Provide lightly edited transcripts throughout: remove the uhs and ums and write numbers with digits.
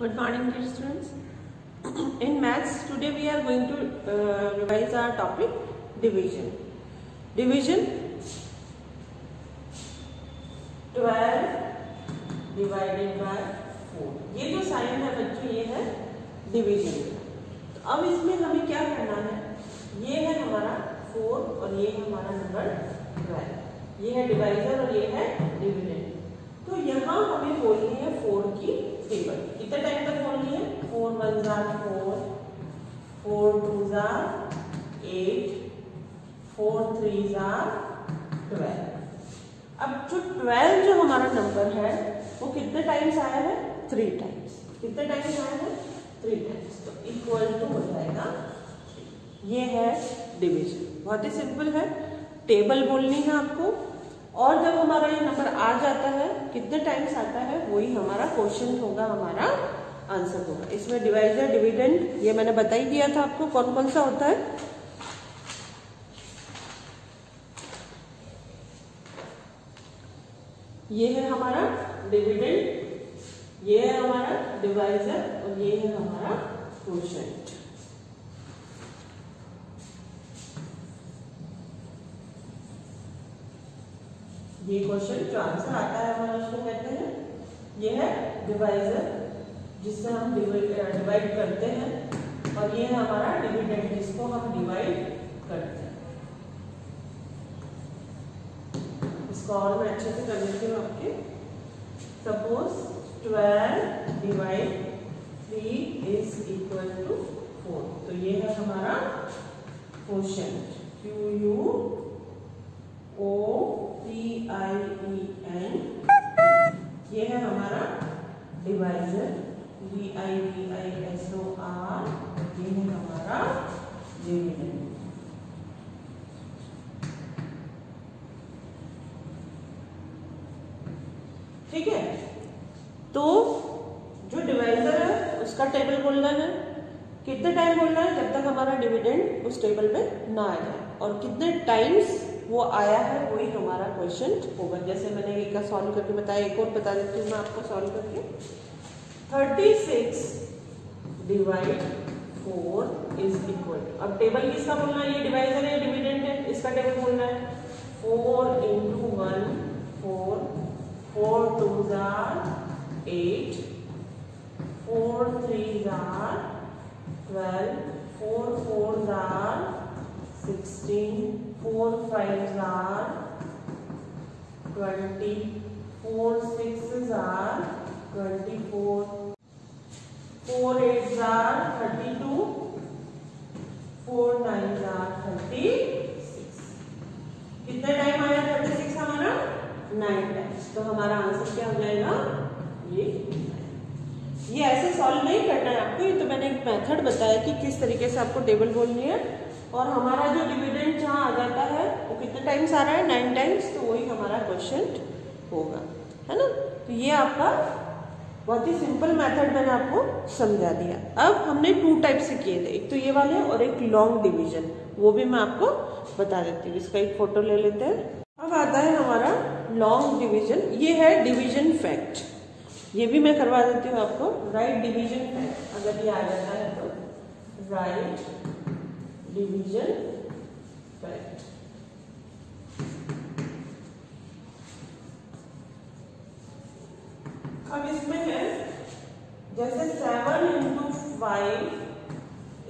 Good morning, dear students. In maths, today we are going to revise our topic division. Division 12 divided by 4. ये जो sign है बच्चों, ये है division. तो अब इसमें हमें क्या करना है? ये है हमारा 4 और ये है हमारा नंबर 12. ये है डिवाइजर और ये है डिविडेंड. तो यहाँ हमें बोलनी है 4 की टेबल. कितने टाइम तक बोलनी है? 4 1 4, 4 2 8, 4 3 12. अब जो 12 जो हमारा नंबर है वो कितने टाइम्स आया है? 3 टाइम्स. कितने टाइम्स आया है? 3 टाइम्स. तो इक्वल टू हो जाएगा. ये है डिवीजन. बहुत ही सिंपल है. टेबल बोलनी है आपको और जब हमारा ये नंबर आ जाता है, कितने टाइम्स आता है, वही हमारा क्वेश्चन होगा, हमारा आंसर होगा. इसमें डिवाइजर डिविडेंड ये मैंने बता ही दिया था आपको कौन कौन सा होता है. ये है हमारा डिविडेंड, ये है हमारा डिवाइजर और ये है हमारा क्वोशिएंट. ये क्वेश्चन जो आंसर आता है हमारा उसको कहते हैं, ये है डिवाइजर जिससे हम डिवाइड करते हैं और ये है हमारा डिविडेंड जिसको हम डिवाइड करते हैं. इसको और मैं अच्छे से कर देती हूँ आपके. Suppose 12 divide 3 is equal to 4. तो ये है हमारा क्वोशिएंट. QUOTIEN. ये है हमारा डिवाइजर. DIVISOR. ये है हमारा डिविडेंड. ठीक है. तो जो डिवाइजर है उसका टेबल बोलना है. कितने टाइम बोलना है? जब तक हमारा डिविडेंड उस टेबल में ना आ जाए. और कितने टाइम्स वो आया है वही हमारा क्वेश्चन होगा. जैसे मैंने एक का सॉल्व करके बताया, एक और बता देती हूँ मैं आपको सॉल्व करके. 36 डिवाइड 4 इज इक्वल. अब टेबल किसका बोलना है? ये डिवाइजर है, डिविडेंड है, इसका टेबल बोलना है. 4 into 1 4, 4 2 8, 4 3 12, 4 4 16, 4 5 20, 4 6 24, 4 8 32, 4 9 36. कितने टाइम आया 36 हमारा? 9 टाइम्स. तो हमारा आंसर क्या हो जाएगा? ये ऐसे सॉल्व नहीं करना है आपको. ये तो मैंने एक मेथड बताया कि किस तरीके से आपको टेबल बोलनी है. और हमारा जो डिविडेंड जहाँ आ जाता है वो कितने टाइम्स आ रहा है? 9 टाइम्स. तो वही हमारा क्वेश्चन होगा, है ना. तो ये आपका बहुत ही सिंपल मेथड मैंने आपको समझा दिया. अब हमने 2 टाइप से किए थे, एक तो ये वाले और एक लॉन्ग डिवीजन. वो भी मैं आपको बता देती हूँ. इसका एक फोटो ले लेते हैं. अब आता है हमारा लॉन्ग डिवीजन. ये है डिवीजन फैक्ट. ये भी मैं करवा देती हूँ आपको. राइट डिवीजन फैक्ट अगर ये आ जाता है तो राइट डिवीजन फैक्ट. अब इसमें है जैसे 7 into 5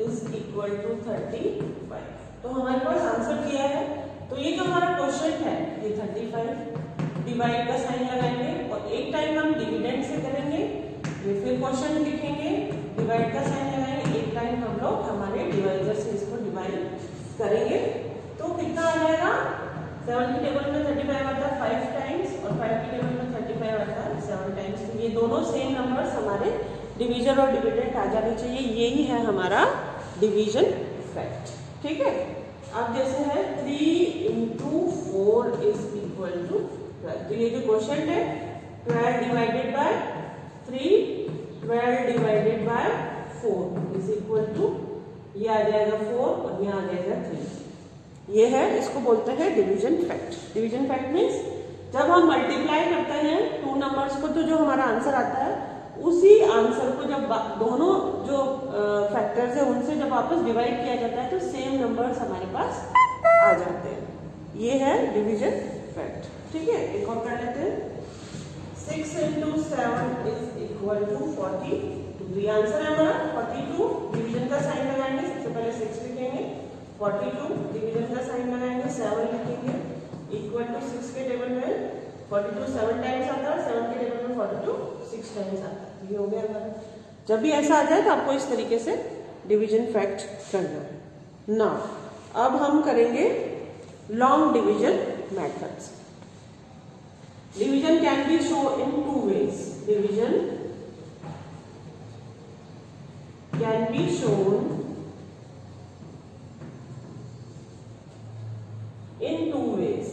इज इक्वल टू 35. तो हमारे पास आंसर किया है. तो ये जो हमारा क्वेश्चन है ये 35. डिवाइड का साइन लगाएंगे और एक टाइम हम डिविडेंड से करेंगे. ये फिर क्वेश्चन लिखेंगे, डिवाइड का साइन लगाएंगे. एक टाइम हम लोग हमारे डिवाइजर से इसको डिवाइड करेंगे. तो कितना आ जाएगा? 7 की टेबल में 35 आता है 5 टाइम्स और 5 की टेबल में 35 आता है 7 टाइम्स. तो ये दोनों सेम नंबर्स हमारे डिवीजन और डिविडेंड आ जाने चाहिए. यही है हमारा डिवीजन फैक्ट. ठीक है. अब जैसे है 3 into 4 इज इक्वल टू 12. तो ये जो क्वेश्चन है 12 divided by 3, 12 divided by 4 is equal to, ये आ जाएगा 4 और ये आ जाएगा 3. ये है, इसको बोलते हैं division fact. Division fact means जब हम मल्टीप्लाई करते हैं 2 नंबर्स को तो जो हमारा आंसर आता है उसी आंसर को जब दोनों जो फैक्टर्स है उनसे जब वापस डिवाइड किया जाता है तो सेम नंबर्स हमारे पास आ जाते हैं। ये है डिवीजन फैक्ट। ठीक है, एक और कर लेते हैं। 6 into 7 is equal to 42। ये आंसर है हमारा 42। डिवीजन का साइन लगाएंगे, सबसे पहले 6 लिखेंगे, 42 डिवीजन का साइन लगाएंगे, 7 लिखेंगे, इक्वल टू 6 के टेबल में 42 7 टाइम्स आता है, 7 के टेबल में 42 6 टाइम्स आता है। ये हो गया हमारा। जब भी ऐसा आ जाए तो आपको इस तरीके से डिवीजन फैक्ट करना है ना। अब हम करेंगे long division methods. Division can be show in 2 ways। Division can be shown in 2 ways।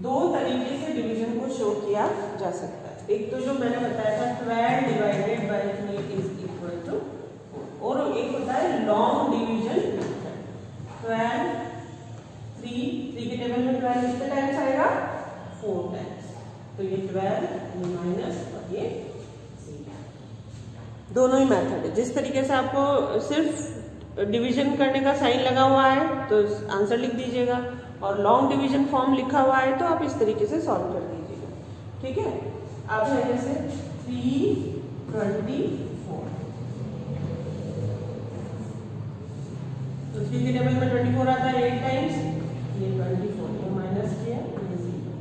2 तरीके से डिवीजन को शो किया जा सकता है। एक तो जो मैंने बताया था 12 divided by 3 is equal to, और एक होता है लॉन्ग डिवीजन मेथड। 12 3 के टेबल में 12 कितने टाइम्स आएगा? 4 टाइम्स। तो ये 12 ये माइनस और ये 0। दोनों ही मेथड है। जिस तरीके से आपको सिर्फ डिवीजन करने का साइन लगा हुआ है तो आंसर लिख दीजिएगा, और लॉन्ग डिवीजन फॉर्म लिखा हुआ है तो आप इस तरीके से सॉल्व कर दीजिएगा। ठीक है, अब है जैसे 324, तो 3 के टेबल में 24 आता है 8 टाइम्स, ये 24 ये माइनस किया, ये 0।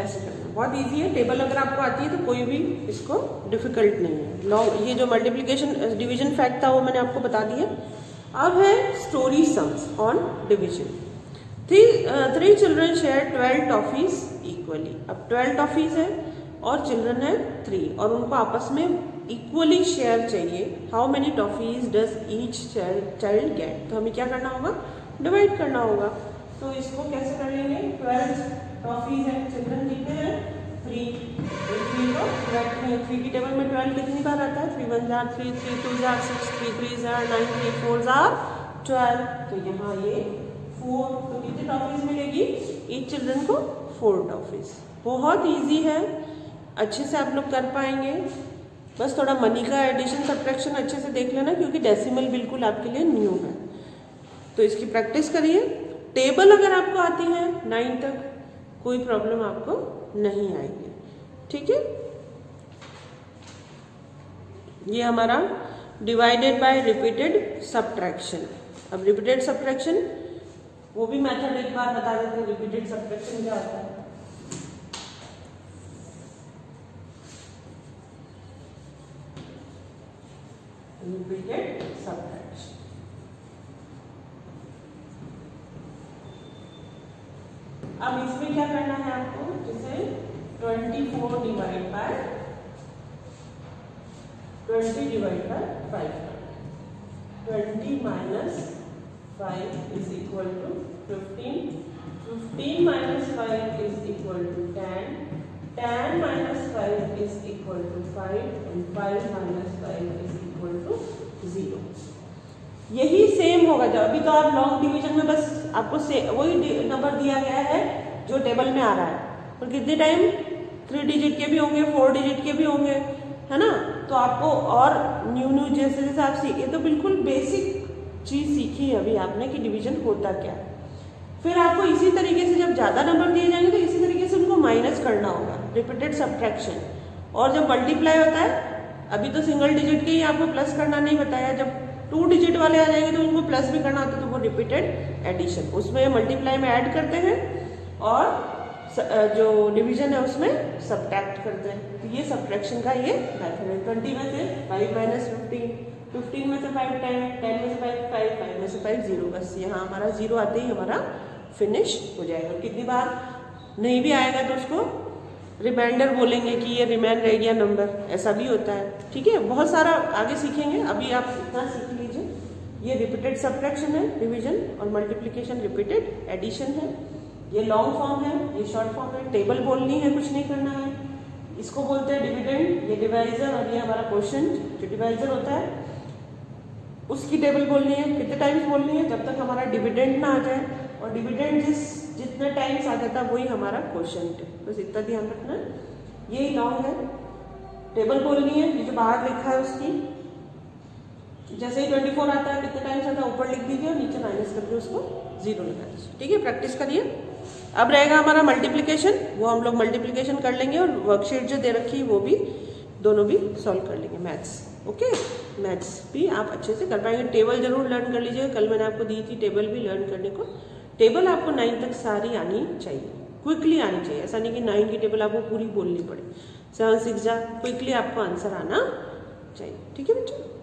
ऐसे करना बहुत इजी है। टेबल अगर आपको आती है तो कोई भी इसको डिफिकल्ट नहीं है। लॉन्ग ये जो मल्टीप्लिकेशन डिवीजन फैक्ट था वो मैंने आपको बता दिया। अब है story sums on division. 3 children share 12 toffees equally. अब 12 टॉफीज है और चिल्ड्रन है 3, और उनको आपस में इक्वली शेयर चाहिए। How many toffees does each child gate? तो हमें क्या करना होगा? डिवाइड करना होगा। तो इसको कैसे कर लेंगे? 12 टॉफीज है, चिल्ड्रन कितने हैं? 3। 3 को डिवाइड करेंगे। 3 की टेबल में 12 कितनी बार आता है? 3 1 जार 3, 3 2 जार 6, 3 3 जार 9, 3 4 जार 12। तो यहाँ ये 4, तो कितनी टॉफीज मिलेगी? ईच चिल्ड्रन को 4 टॉफीज। बहुत इजी है, अच्छे से आप लोग कर पाएंगे। बस थोड़ा मनी का एडिशन सब्ट्रैक्शन अच्छे से देख लेना, क्योंकि डेसिमल बिल्कुल आपके लिए न्यू है। तो इसकी प्रैक्टिस करिए। टेबल अगर आपको आती है 9 तक कोई प्रॉब्लम आपको नहीं आएगी। ठीक है, ये हमारा डिवाइडेड बाय रिपीटेड सब्ट्रैक्शन। अब रिपीटेड सब्ट्रैक्शन वो भी मेथड एक बार बता देते हैं। रिपीटेड सब्ट्रैक्शन क्या होता है? Repeated subtraction. अब इसमें क्या करना है आपको? जैसे 24 divide by 20 divide by 5। 20 minus 5 is equal to 15। 15 minus 5 is equal to 10। 10 minus 5 is equal to 5 and 5 minus 5 is equal to 0। यही सेम होगा। जब अभी तो आप लॉन्ग डिवीजन में बस आपको वही नंबर दिया गया है जो टेबल में आ रहा है, और कितने टाइम? 3 डिजिट के भी होंगे, 4 डिजिट के भी होंगे, है ना। तो आपको और न्यू जैसे जैसे आप सीखे, तो बिल्कुल बेसिक चीज सीखी है अभी आपने कि डिवीजन होता क्या। फिर आपको इसी तरीके से जब ज्यादा नंबर दिए जाएंगे तो इसी तरीके से उनको माइनस करना होगा, रिपीटेड सब्ट्रैक्शन। और जब मल्टीप्लाई होता है, अभी तो सिंगल डिजिट के ही आपको प्लस करना नहीं बताया, जब 2 डिजिट वाले आ जाएंगे तो उनको प्लस भी करना होता है, तो वो रिपीटेड एडिशन। उसमें मल्टीप्लाई में ऐड करते हैं और जो डिवीजन है उसमें सब्ट्रैक्ट करते हैं। तो ये सब्ट्रैक्शन का ये मेथड है। 20 में से 5 माइनस 15, 15 में से 5 10, 10 में से 5 5, 5 में से 5 0। बस यहाँ हमारा 0 आते ही हमारा फिनिश हो जाएगा। कितनी बार नहीं भी आएगा तो उसको रिमाइंडर बोलेंगे कि ये रिमेन रह गया नंबर, ऐसा भी होता है। ठीक है, बहुत सारा आगे सीखेंगे, अभी आप इतना सीख लीजिए। ये रिपीटेड सब्ट्रैक्शन है डिवीजन, और मल्टीप्लिकेशन रिपीटेड एडिशन है। ये लॉन्ग फॉर्म है, ये शॉर्ट फॉर्म है। टेबल बोलनी है, कुछ नहीं करना है। इसको बोलते हैं डिविडेंड, ये डिवाइजर, और ये हमारा क्वोशिएंट जो डिवाइजर होता है उसकी टेबल बोलनी है। कितने टाइम्स बोलनी है? जब तक हमारा डिविडेंड ना आ जाए, और डिविडेंड जितने टाइम्स आ जाता है वही हमारा क्वोशिएंट है। बस इतना ध्यान रखना। ये लॉन्ग है, टेबल खोलनी है, ये जो बाहर लिखा है उसकी, जैसे ही 24 आता है कितने टाइम्स आता है ऊपर लिख दीजिए और नीचे माइनस करके उसको 0 लगा दीजिए। ठीक है, प्रैक्टिस करिए। अब रहेगा हमारा मल्टीप्लिकेशन, वो हम लोग मल्टीप्लिकेशन कर लेंगे और वर्कशीट जो दे रखी है वो भी दोनों भी सॉल्व कर लेंगे मैथ्स। ओके, मैथ्स भी आप अच्छे से कर पाएंगे। टेबल जरूर लर्न कर लीजिएगा, कल मैंने आपको दी थी टेबल भी लर्न करने को। टेबल आपको 9 तक सारी आनी चाहिए, क्विकली आनी चाहिए, ऐसा नहीं कि 9 की टेबल आपको पूरी बोलनी पड़े। 7 6 जा क्विकली आपको आंसर आना चाहिए। ठीक है बच्चों।